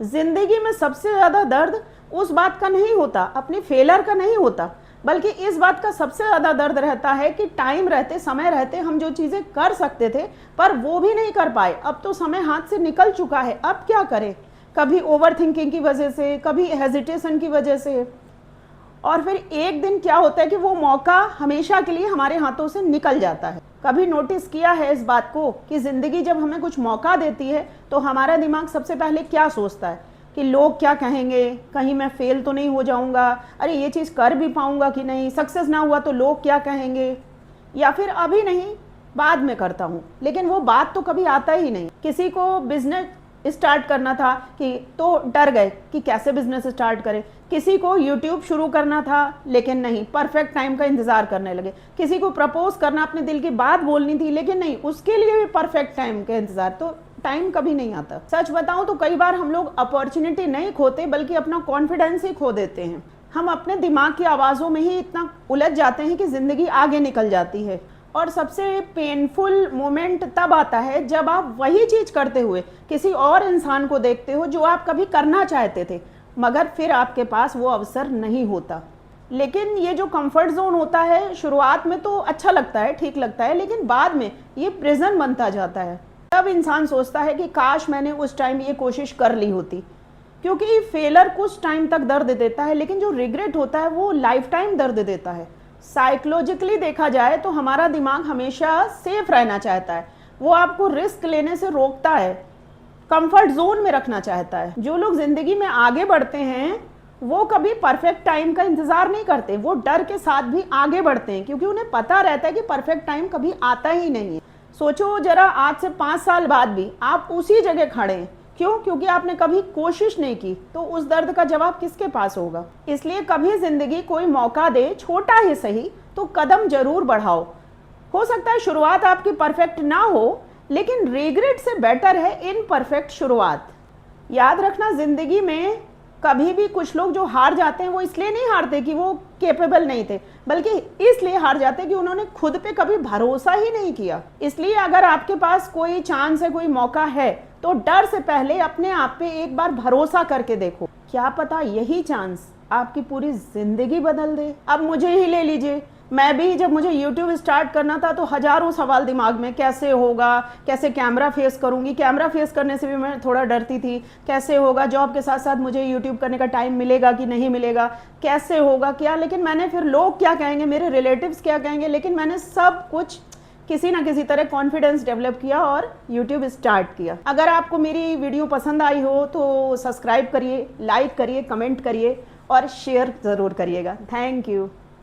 जिंदगी में सबसे ज्यादा दर्द उस बात का नहीं होता, अपनी फेलर का नहीं होता, बल्कि इस बात का सबसे ज्यादा दर्द रहता है कि टाइम रहते, समय रहते हम जो चीजें कर सकते थे पर वो भी नहीं कर पाए। अब तो समय हाथ से निकल चुका है, अब क्या करें। कभी ओवर थिंकिंग की वजह से, कभी हेजिटेशन की वजह से, और फिर एक दिन क्या होता है कि वो मौका हमेशा के लिए हमारे हाथों से निकल जाता है। कभी नोटिस किया है इस बात को कि ज़िंदगी जब हमें कुछ मौका देती है तो हमारा दिमाग सबसे पहले क्या सोचता है कि लोग क्या कहेंगे, कहीं मैं फेल तो नहीं हो जाऊंगा, अरे ये चीज़ कर भी पाऊंगा कि नहीं, सक्सेस ना हुआ तो लोग क्या कहेंगे, या फिर अभी नहीं बाद में करता हूँ। लेकिन वो बात तो कभी आता ही नहीं। किसी को बिजनेस स्टार्ट करना था कि तो डर गए कि कैसे बिजनेस स्टार्ट करें। किसी को यूट्यूब शुरू करना था लेकिन नहीं, परफेक्ट टाइम का इंतजार करने लगे। किसी को प्रपोज करना, अपने दिल की बात बोलनी थी लेकिन नहीं, उसके लिए भी परफेक्ट टाइम का इंतजार। तो टाइम कभी नहीं आता। सच बताऊं तो कई बार हम लोग अपॉर्चुनिटी नहीं खोते बल्कि अपना कॉन्फिडेंस ही खो देते हैं। हम अपने दिमाग की आवाज़ों में ही इतना उलझ जाते हैं कि ज़िंदगी आगे निकल जाती है। और सबसे पेनफुल मोमेंट तब आता है जब आप वही चीज़ करते हुए किसी और इंसान को देखते हो जो आप कभी करना चाहते थे, मगर फिर आपके पास वो अवसर नहीं होता। लेकिन ये जो कंफर्ट जोन होता है, शुरुआत में तो अच्छा लगता है, ठीक लगता है, लेकिन बाद में ये प्रिजन बनता जाता है। तब इंसान सोचता है कि काश मैंने उस टाइम ये कोशिश कर ली होती। क्योंकि फेलर कुछ टाइम तक दर्द देता है, लेकिन जो रिग्रेट होता है वो लाइफ टाइम दर्द देता है। साइकोलॉजिकली देखा जाए तो हमारा दिमाग हमेशा सेफ रहना चाहता है, वो आपको रिस्क लेने से रोकता है, कंफर्ट जोन में रखना चाहता है। जो लोग जिंदगी में आगे बढ़ते हैं वो कभी परफेक्ट टाइम का इंतजार नहीं करते, वो डर के साथ भी आगे बढ़ते हैं क्योंकि उन्हें पता रहता है कि परफेक्ट टाइम कभी आता ही नहीं है। सोचो जरा, आज से 5 साल बाद भी आप उसी जगह खड़े हैं, क्यों? क्योंकि आपने कभी कोशिश नहीं की। तो उस दर्द का जवाब किसके पास होगा? इसलिए कभी जिंदगी कोई मौका दे, छोटा ही सही, तो कदम जरूर बढ़ाओ। हो सकता है शुरुआत आपकी परफेक्ट ना हो, लेकिन रिग्रेट से बेटर है इनपरफेक्ट शुरुआत। याद रखना, जिंदगी में कभी भी कुछ लोग जो हार जाते हैं वो इसलिए नहीं हारते कि वो केपेबल नहीं थे, बल्कि इसलिए हार जाते कि उन्होंने खुद पे कभी भरोसा ही नहीं किया। इसलिए अगर आपके पास कोई चांस है, कोई मौका है, तो डर से पहले अपने आप पे एक बार भरोसा करके देखो। क्या पता यही चांस आपकी पूरी जिंदगी बदल दे। अब मुझे ही ले लीजिए, मैं भी जब मुझे YouTube स्टार्ट करना था तो हज़ारों सवाल दिमाग में, कैसे होगा, कैसे कैमरा फेस करूंगी, कैमरा फेस करने से भी मैं थोड़ा डरती थी, कैसे होगा, जॉब के साथ साथ मुझे YouTube करने का टाइम मिलेगा कि नहीं मिलेगा, कैसे होगा क्या। लेकिन मैंने फिर लोग क्या कहेंगे, मेरे रिलेटिव्स क्या कहेंगे, लेकिन मैंने सब कुछ किसी ना किसी तरह कॉन्फिडेंस डेवलप किया और YouTube स्टार्ट किया। अगर आपको मेरी वीडियो पसंद आई हो तो सब्सक्राइब करिए, लाइक करिए, कमेंट करिए और शेयर ज़रूर करिएगा। Thank you.